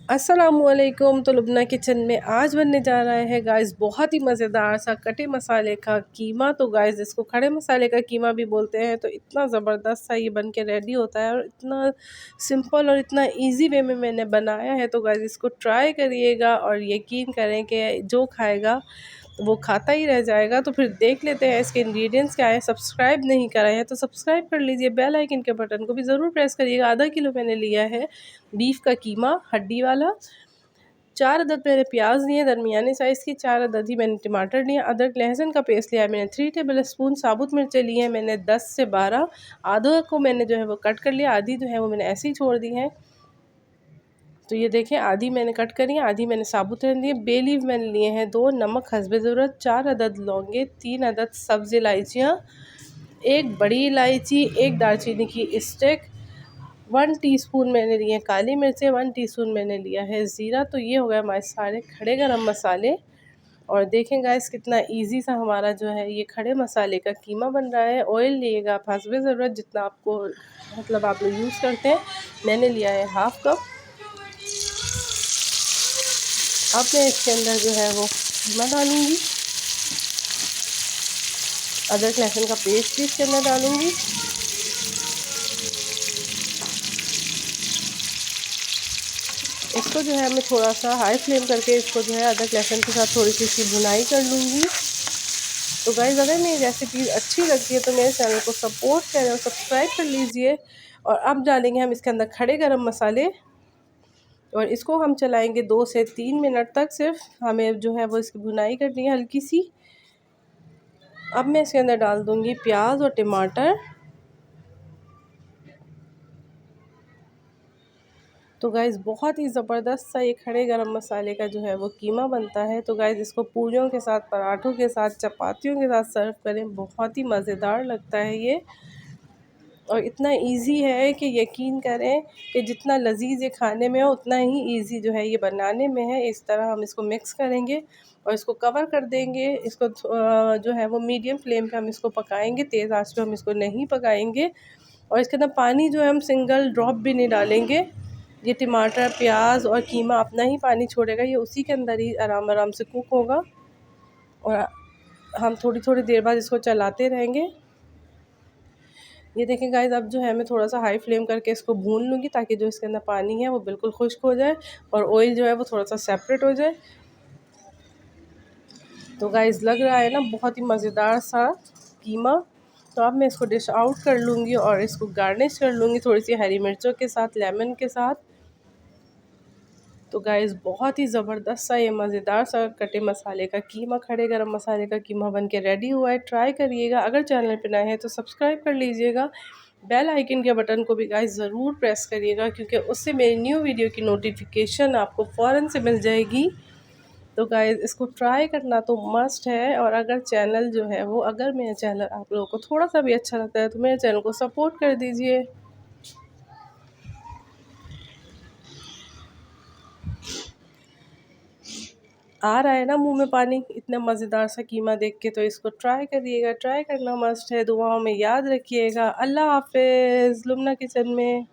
अस्सलामुअलैकुम। तो लुबना किचन में आज बनने जा रहा है गाइस बहुत ही मज़ेदार सा कटे मसाले का कीमा। तो गाइस इसको खड़े मसाले का कीमा भी बोलते हैं। तो इतना ज़बरदस्त सा ये बन के रेडी होता है और इतना सिंपल और इतना इजी वे में मैंने बनाया है। तो गाइस इसको ट्राई करिएगा और यकीन करें कि जो खाएगा वो खाता ही रह जाएगा। तो फिर देख लेते हैं इसके इंग्रेडिएंट्स क्या है। सब्सक्राइब नहीं करा है तो सब्सक्राइब कर लीजिए, बेल आइकन के बटन को भी ज़रूर प्रेस करिएगा। आधा किलो मैंने लिया है बीफ का कीमा हड्डी वाला। 4 अदद मैंने प्याज लिए दरमियाने साइज़ की, 4 अदद ही मैंने टमाटर लिए, अदरक लहसुन का पेस्ट लिया है मैंने, 3 टेबल स्पून साबुत मिर्चें लिए हैं मैंने 10 से 12। आधा को मैंने जो है वो कट कर लिया, आधी जो है वो मैंने ऐसे ही छोड़ दी है। तो ये देखें आधी मैंने कट करी है, आधी मैंने साबुत रख दी। बे लीफ मैंने लिए हैं 2, नमक हस्बे ज़रूरत, 4 अदद लौंगे, 3 अदद सब्ज़ इलायचियाँ, 1 बड़ी इलायची, 1 दालचीनी की स्टिक, 1 टीस्पून मैंने लिए काली मिर्चें, 1 टीस्पून मैंने लिया है ज़ीरा। तो ये हो गए हमारे सारे खड़े गरम मसाले। और देखें गाइस कितना इजी सा हमारा जो है ये खड़े मसाले का कीमा बन रहा है। ऑयल लिएगा आप हस्बे ज़रूरत जितना आपको मतलब आप लोग यूज़ करते हैं। मैंने लिया है हाफ़ कप। अब मैं इसके अंदर जो है वो कीमा डालूँगी, अदरक लहसुन का पेस्ट भी इसके अंदर डालूँगी। इसको जो है मैं थोड़ा सा हाई फ्लेम करके इसको जो है अदरक लहसुन के साथ थोड़ी सी इसकी भुनाई कर लूँगी। तो गाइस अगर मेरी रेसिपी अच्छी लगती है तो मेरे चैनल को सपोर्ट करें और सब्सक्राइब कर लीजिए। और अब डालेंगे हम इसके अंदर खड़े गरम मसाले और इसको हम चलाएंगे 2 से 3 मिनट तक। सिर्फ हमें जो है वो इसकी भुनाई करनी है हल्की सी। अब मैं इसके अंदर डाल दूँगी प्याज और टमाटर। तो गाइज़ बहुत ही ज़बरदस्त सा ये खड़े गरम मसाले का जो है वो कीमा बनता है। तो गाइज़ इसको पूरियों के साथ, पराठों के साथ, चपातियों के साथ सर्व करें, बहुत ही मज़ेदार लगता है ये। और इतना इजी है कि यकीन करें कि जितना लजीज ये खाने में हो उतना ही इजी जो है ये बनाने में है। इस तरह हम इसको मिक्स करेंगे और इसको कवर कर देंगे। इसको जो है वो मीडियम फ्लेम पे हम इसको पकाएंगे, तेज़ आंच पे हम इसको नहीं पकाएंगे। और इसके अंदर पानी जो है हम सिंगल ड्रॉप भी नहीं डालेंगे। ये टमाटर, प्याज और कीमा अपना ही पानी छोड़ेगा, ये उसी के अंदर ही आराम आराम से कुक होगा। और हम थोड़ी थोड़ी देर बाद इसको चलाते रहेंगे। ये देखें गाइस अब जो है मैं थोड़ा सा हाई फ्लेम करके इसको भून लूँगी ताकि जो इसके अंदर पानी है वो बिल्कुल खुश्क हो जाए और ऑयल जो है वो थोड़ा सा सेपरेट हो जाए। तो गाइस लग रहा है ना बहुत ही मज़ेदार सा कीमा। तो अब मैं इसको डिश आउट कर लूँगी और इसको गार्निश कर लूँगी थोड़ी सी हरी मिर्चों के साथ, लेमन के साथ। तो गाइस बहुत ही ज़बरदस्त सा ये मज़ेदार सा कटे मसाले का कीमा, खड़े गरम मसाले का कीमा बन के रेडी हुआ है। ट्राई करिएगा। अगर चैनल पे नए हैं तो सब्सक्राइब कर लीजिएगा। बेल आइकन के बटन को भी गाइस ज़रूर प्रेस करिएगा क्योंकि उससे मेरी न्यू वीडियो की नोटिफिकेशन आपको फ़ौरन से मिल जाएगी। तो गाइस इसको ट्राई करना तो मस्ट है। और अगर चैनल जो है वो अगर मेरा चैनल आप लोगों को थोड़ा सा भी अच्छा लगता है तो मेरे चैनल को सपोर्ट कर दीजिए। आ रहा है ना मुंह में पानी इतना मज़ेदार सा कीमा देख के। तो इसको ट्राई करिएगा, ट्राई करना मस्ट है। दुआओं में याद रखिएगा। अल्लाह हाफ़िज़। लुब्ना किचन में।